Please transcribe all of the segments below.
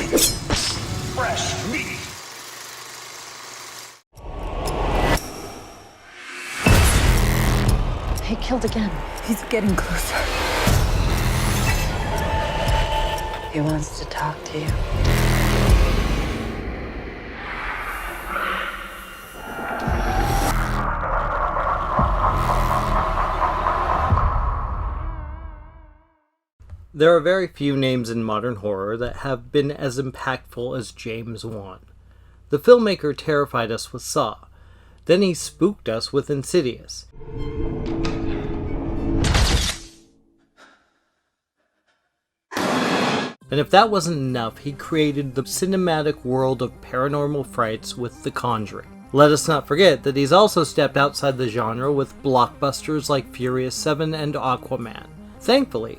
Fresh meat. He killed again. He's getting closer. He wants to talk to you. There are very few names in modern horror that have been as impactful as James Wan. The filmmaker terrified us with Saw. Then he spooked us with Insidious. And if that wasn't enough, he created the cinematic world of paranormal frights with The Conjuring. Let us not forget that he's also stepped outside the genre with blockbusters like Furious 7 and Aquaman. Thankfully,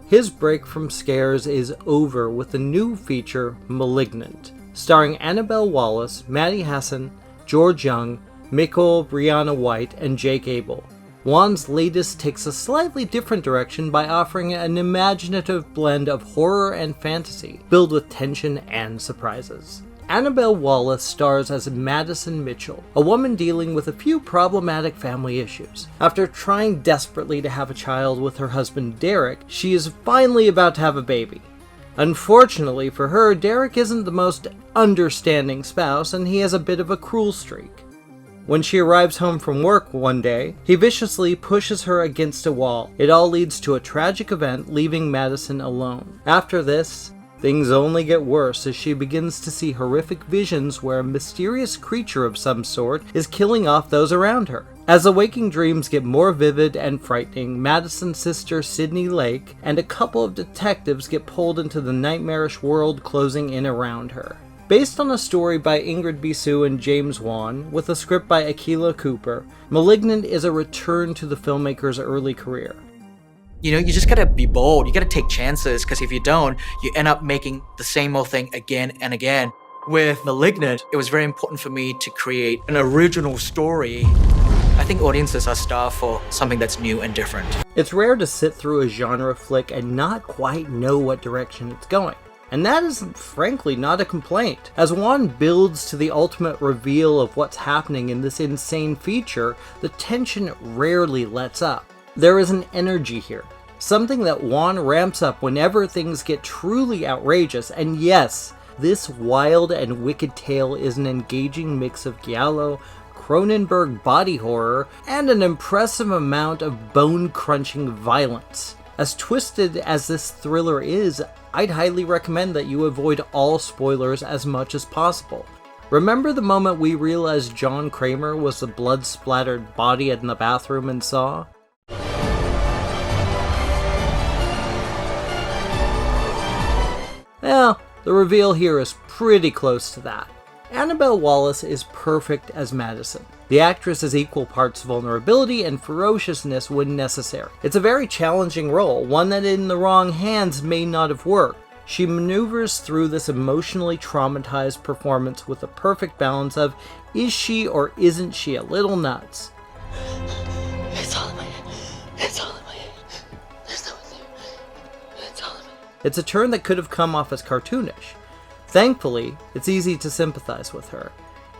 his break from scares is over with the new feature, Malignant, starring Annabelle Wallis, Maddie Hassan, George Young, Michael Brianna White, and Jake Abel. Wan's latest takes a slightly different direction by offering an imaginative blend of horror and fantasy, filled with tension and surprises. Annabelle Wallis stars as Madison Mitchell, a woman dealing with a few problematic family issues. After trying desperately to have a child with her husband Derek, she is finally about to have a baby. Unfortunately for her, Derek isn't the most understanding spouse, and he has a bit of a cruel streak. When she arrives home from work one day, he viciously pushes her against a wall. It all leads to a tragic event, leaving Madison alone. After this, things only get worse as she begins to see horrific visions where a mysterious creature of some sort is killing off those around her. As the waking dreams get more vivid and frightening, Madison's sister Sydney Lake and a couple of detectives get pulled into the nightmarish world closing in around her. Based on a story by Ingrid Bisou and James Wan, with a script by Akilah Cooper, Malignant is a return to the filmmaker's early career. You know, you just gotta be bold. You gotta take chances, because if you don't, you end up making the same old thing again and again. With Malignant, it was very important for me to create an original story. I think audiences are starved for something that's new and different. It's rare to sit through a genre flick and not quite know what direction it's going. And that is, frankly, not a complaint. As Wan builds to the ultimate reveal of what's happening in this insane feature, the tension rarely lets up. There is an energy here, something that Wan ramps up whenever things get truly outrageous, and yes, this wild and wicked tale is an engaging mix of giallo, Cronenberg body horror, and an impressive amount of bone-crunching violence. As twisted as this thriller is, I'd highly recommend that you avoid all spoilers as much as possible. Remember the moment we realized John Kramer was the blood-splattered body in the bathroom in Saw? Well, the reveal here is pretty close to that. Annabelle Wallis is perfect as Madison. The actress has equal parts vulnerability and ferociousness when necessary. It's a very challenging role, one that in the wrong hands may not have worked. She maneuvers through this emotionally traumatized performance with a perfect balance of, is she or isn't she a little nuts? It's all in my head. It's all in my head. There's no one there. It's all in my head. It's a turn that could have come off as cartoonish. Thankfully, it's easy to sympathize with her.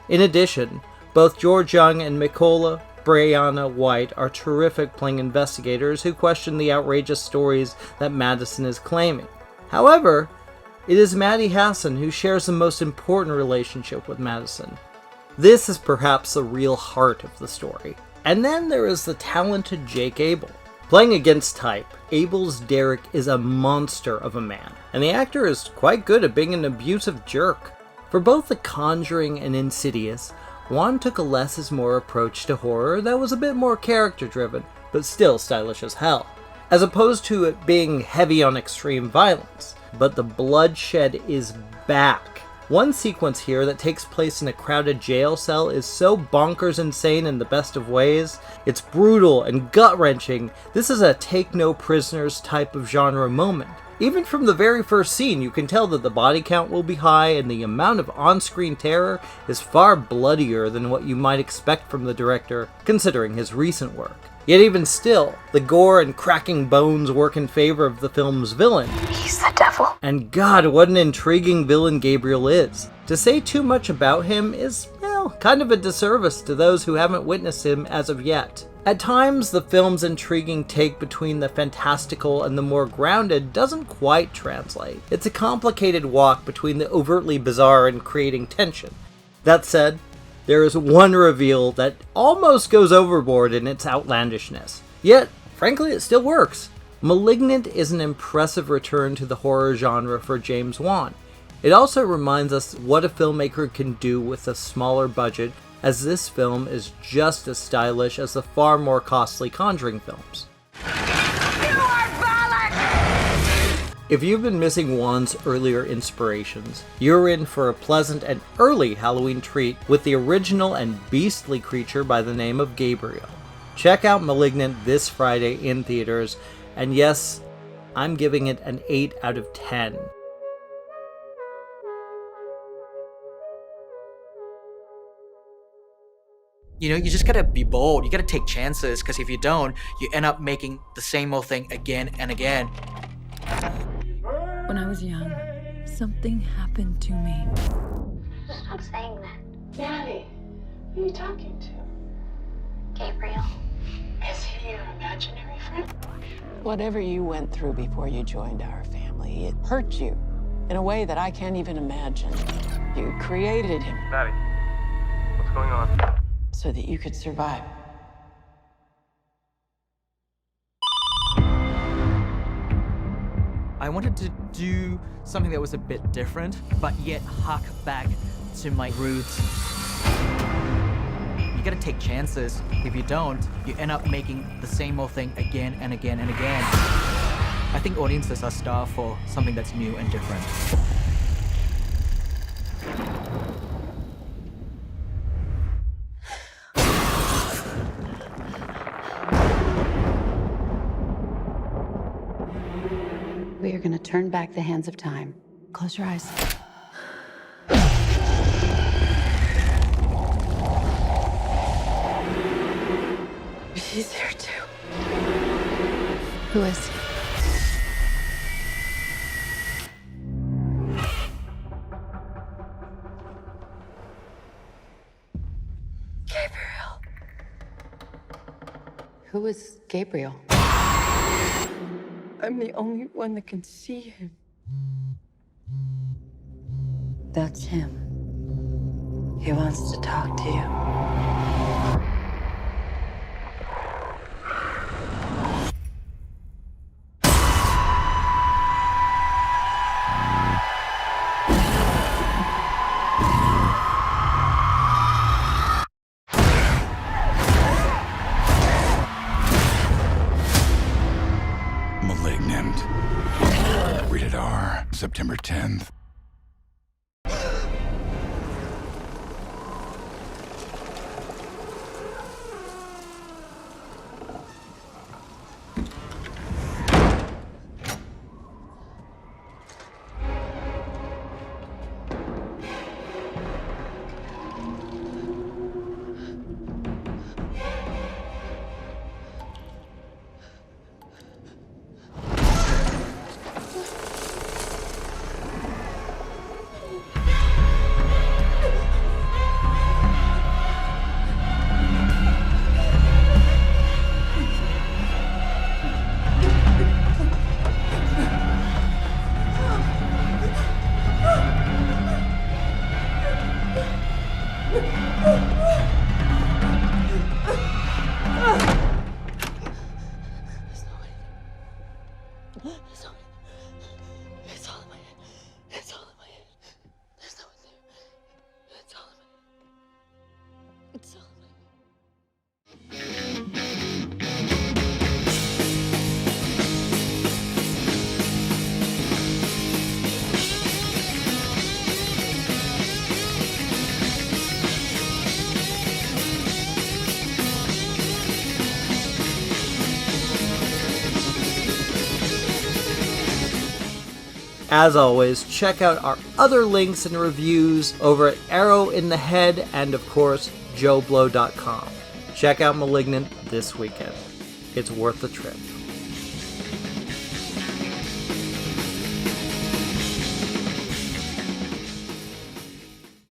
In addition, both George Young and Michaela Brianna White are terrific playing investigators who question the outrageous stories that Madison is claiming. However, it is Maddie Hassan who shares the most important relationship with Madison. This is perhaps the real heart of the story. And then there is the talented Jake Abel. Playing against type, Abel's Derek is a monster of a man, and the actor is quite good at being an abusive jerk. For both The Conjuring and Insidious, Wan took a less is more approach to horror that was a bit more character-driven, but still stylish as hell, as opposed to it being heavy on extreme violence. But the bloodshed is back. One sequence here that takes place in a crowded jail cell is so bonkers insane in the best of ways. It's brutal and gut-wrenching. This is a take no prisoners type of genre moment. Even from the very first scene, you can tell that the body count will be high and the amount of on-screen terror is far bloodier than what you might expect from the director, considering his recent work. Yet even still, the gore and cracking bones work in favor of the film's villain. He's the devil. And God, what an intriguing villain Gabriel is. To say too much about him is, well, kind of a disservice to those who haven't witnessed him as of yet. At times, the film's intriguing take between the fantastical and the more grounded doesn't quite translate. It's a complicated walk between the overtly bizarre and creating tension. That said, there is one reveal that almost goes overboard in its outlandishness. Yet, frankly, it still works. Malignant is an impressive return to the horror genre for James Wan. It also reminds us what a filmmaker can do with a smaller budget, as this film is just as stylish as the far more costly Conjuring films. You are Vlcek! If you've been missing Wan's earlier inspirations, you're in for a pleasant and early Halloween treat with the original and beastly creature by the name of Gabriel. Check out Malignant this Friday in theaters, and yes, I'm giving it an 8 out of 10. You know, you just gotta be bold. You gotta take chances, because if you don't, you end up making the same old thing again and again. When I was young, something happened to me. Stop saying that. Daddy, who are you talking to? Gabriel. Is he your imaginary friend? Whatever you went through before you joined our family, it hurt you in a way that I can't even imagine. You created him Maddie, what's going on? so that you could survive. I wanted to do something that was a bit different, but yet hark back to my roots. You gotta take chances. If you don't, you end up making the same old thing again and again and again. I think audiences are starved for something that's new and different. We are going to turn back the hands of time. Close your eyes. He's there too. Who is he? Gabriel. Who is Gabriel? I'm the only one that can see him. That's him. He wants to talk to you. Malignant. Rated R, September 10th. As always, check out our other links and reviews over at Arrow in the Head and, of course, JoBlo.com. Check out Malignant this weekend. It's worth the trip.